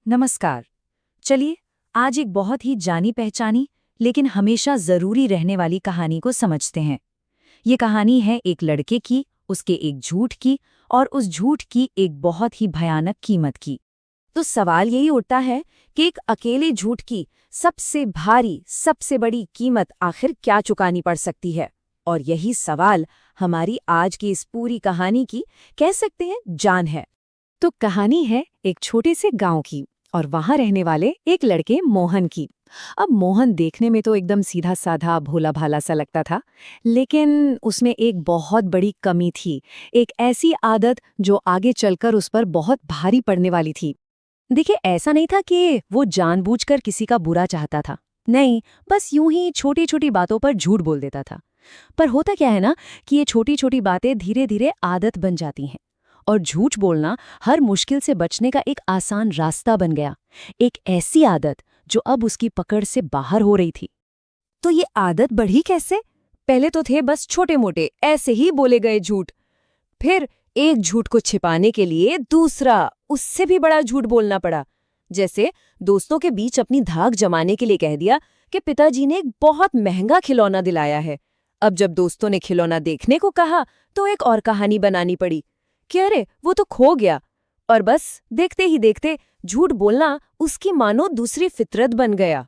नमस्कार। चलिए आज एक बहुत ही जानी पहचानी लेकिन हमेशा जरूरी रहने वाली कहानी को समझते हैं। ये कहानी है एक लड़के की, उसके एक झूठ की और उस झूठ की एक बहुत ही भयानक कीमत की। तो सवाल यही उठता है कि एक अकेले झूठ की सबसे भारी, सबसे बड़ी कीमत आखिर क्या चुकानी पड़ सकती है। और यही सवाल हमारी आज की इस पूरी कहानी की, कह सकते हैं, जान है। तो कहानी है एक छोटे से गांव की और वहां रहने वाले एक लड़के मोहन की। अब मोहन देखने में तो एकदम सीधा साधा भोला भाला सा लगता था, लेकिन उसमें एक बहुत बड़ी कमी थी। एक ऐसी आदत जो आगे चलकर उस पर बहुत भारी पड़ने वाली थी। देखिए, ऐसा नहीं था कि वो जानबूझकर किसी का बुरा चाहता था। नहीं, बस यूं ही छोटी छोटी बातों पर झूठ बोल देता था। पर होता क्या है ना कि ये छोटी छोटी बातें धीरे धीरे आदत बन जाती हैं और झूठ बोलना हर मुश्किल से बचने का एक आसान रास्ता बन गया। एक ऐसी आदत जो अब उसकी पकड़ से बाहर हो रही थी। तो ये आदत बढ़ी कैसे? पहले तो थे बस छोटे मोटे ऐसे ही बोले गए झूठ। फिर एक झूठ को छिपाने के लिए दूसरा, उससे भी बड़ा झूठ बोलना पड़ा। जैसे दोस्तों के बीच अपनी धाक जमाने के लिए कह दिया कि पिताजी ने एक बहुत महंगा खिलौना दिलाया है। अब जब दोस्तों ने खिलौना देखने को कहा तो एक और कहानी बनानी पड़ी कि अरे वो तो खो गया। और बस देखते ही देखते झूठ बोलना उसकी मानो दूसरी फितरत बन गया।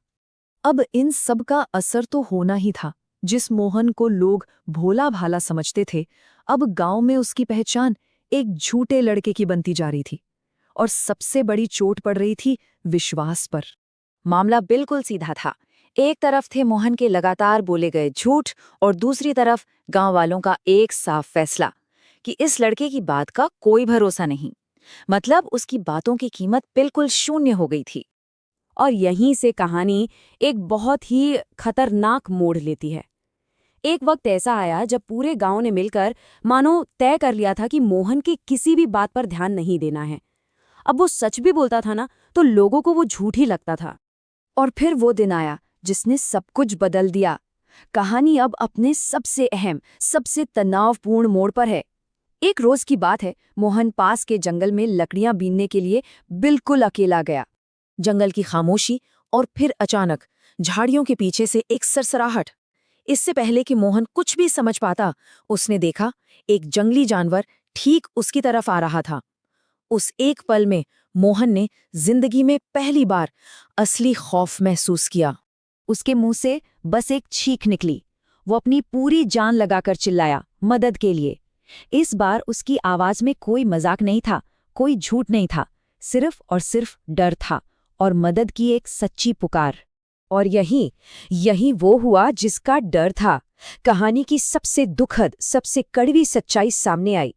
अब इन सब का असर तो होना ही था। जिस मोहन को लोग भोला भाला समझते थे, अब गांव में उसकी पहचान एक झूठे लड़के की बनती जा रही थी। और सबसे बड़ी चोट पड़ रही थी विश्वास पर। मामला बिल्कुल सीधा था। एक तरफ थे मोहन के लगातार बोले गए झूठ और दूसरी तरफ गांव वालों का एक साफ फैसला कि इस लड़के की बात का कोई भरोसा नहीं। मतलब उसकी बातों की कीमत बिल्कुल शून्य हो गई थी। और यहीं से कहानी एक बहुत ही खतरनाक मोड़ लेती है। एक वक्त ऐसा आया जब पूरे गांव ने मिलकर मानो तय कर लिया था कि मोहन की किसी भी बात पर ध्यान नहीं देना है। अब वो सच भी बोलता था ना, तो लोगों को वो झूठ ही लगता था। और फिर वो दिन आया जिसने सब कुछ बदल दिया। कहानी अब अपने सबसे अहम, सबसे तनावपूर्ण मोड़ पर है। एक रोज की बात है, मोहन पास के जंगल में लकड़ियां बीनने के लिए बिल्कुल अकेला गया। जंगल की खामोशी और फिर अचानक झाड़ियों के पीछे से एक सरसराहट। इससे पहले कि मोहन कुछ भी समझ पाता, उसने देखा एक जंगली जानवर ठीक उसकी तरफ आ रहा था। उस एक पल में मोहन ने जिंदगी में पहली बार असली खौफ महसूस किया। उसके मुंह से बस एक चीख निकली। वो अपनी पूरी जान लगाकर चिल्लाया, मदद के लिए। इस बार उसकी आवाज में कोई मजाक नहीं था, कोई झूठ नहीं था, सिर्फ और सिर्फ डर था और मदद की एक सच्ची पुकार। और यही वो हुआ जिसका डर था। कहानी की सबसे दुखद, सबसे कड़वी सच्चाई सामने आई।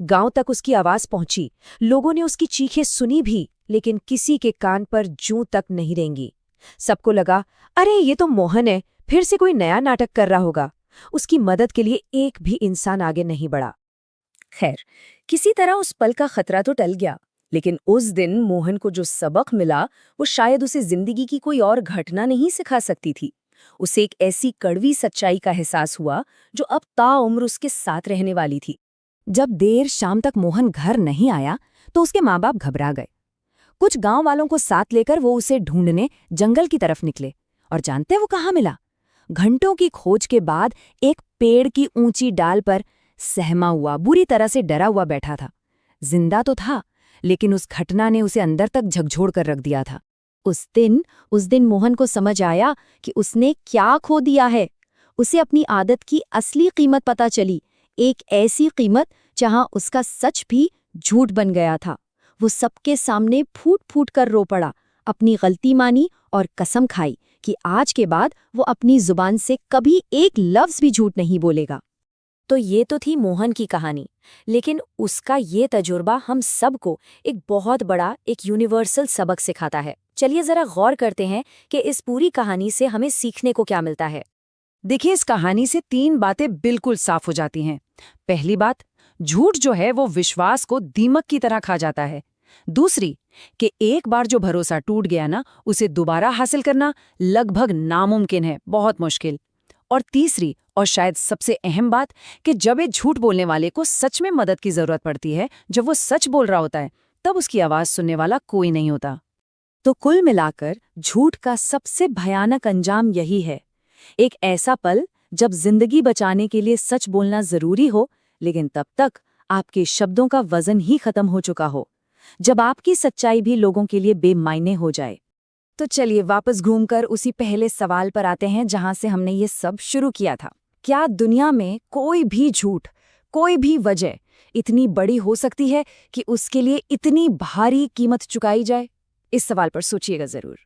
गांव तक उसकी आवाज पहुंची। लोगों ने उसकी चीखें सुनी भी, लेकिन किसी के कान पर जूं तक नहीं रेंगी। सबको लगा, अरे ये तो मोहन है, फिर से कोई नया नाटक कर रहा होगा। उसकी मदद के लिए एक भी इंसान आगे नहीं बढ़ा। खैर, किसी तरह उस पल का खतरा तो टल गया। लेकिन उस दिन मोहन को जो सबक मिला, वो शायद उसे जिंदगी की कोई और घटना नहीं सिखा सकती थी। उसे एक ऐसी कड़वी सच्चाई का एहसास हुआ जो अब ताउम्र उसके साथ रहने वाली थी। जब देर शाम तक मोहन घर नहीं आया तो उसके माँ बाप घबरा गए। कुछ गांव वालों को साथ लेकर वो उसे ढूंढने जंगल की तरफ निकले। और जानते वो कहाँ मिला? घंटों की खोज के बाद एक पेड़ की ऊंची डाल पर सहमा हुआ, बुरी तरह से डरा हुआ बैठा था। जिंदा तो था, लेकिन उस घटना ने उसे अंदर तक झकझोर कर रख दिया था। उस दिन मोहन को समझ आया कि उसने क्या खो दिया है। उसे अपनी आदत की असली कीमत पता चली। एक ऐसी कीमत जहां उसका सच भी झूठ बन गया था। वो सबके सामने फूट फूट कर रो पड़ा, अपनी गलती मानी और कसम खाई कि आज के बाद वो अपनी जुबान से कभी एक लफ्ज भी झूठ नहीं बोलेगा। तो ये तो थी मोहन की कहानी, लेकिन उसका ये तजुर्बा हम सबको एक बहुत बड़ा, एक यूनिवर्सल सबक सिखाता है। चलिए जरा गौर करते हैं कि इस पूरी कहानी से हमें सीखने को क्या मिलता है। देखिए, इस कहानी से 3 बातें बिल्कुल साफ हो जाती हैं। पहली बात, झूठ जो है वो विश्वास को दीमक की तरह खा जाता है। दूसरी, कि एक बार जो भरोसा टूट गया ना, उसे दोबारा हासिल करना लगभग नामुमकिन है, बहुत मुश्किल। और तीसरी और शायद सबसे अहम बात, कि जब एक झूठ बोलने वाले को सच में मदद की जरूरत पड़ती है, जब वो सच बोल रहा होता है, तब उसकी आवाज सुनने वाला कोई नहीं होता। तो कुल मिलाकर झूठ का सबसे भयानक अंजाम यही है, एक ऐसा पल जब जिंदगी बचाने के लिए सच बोलना जरूरी हो, लेकिन तब तक आपके शब्दों का वजन ही खत्म हो चुका हो, जब आपकी सच्चाई भी लोगों के लिए बेमायने हो जाए। तो चलिए वापस घूमकर उसी पहले सवाल पर आते हैं जहां से हमने ये सब शुरू किया था। क्या दुनिया में कोई भी झूठ, कोई भी वजह इतनी बड़ी हो सकती है कि उसके लिए इतनी भारी कीमत चुकाई जाए? इस सवाल पर सोचिएगा जरूर।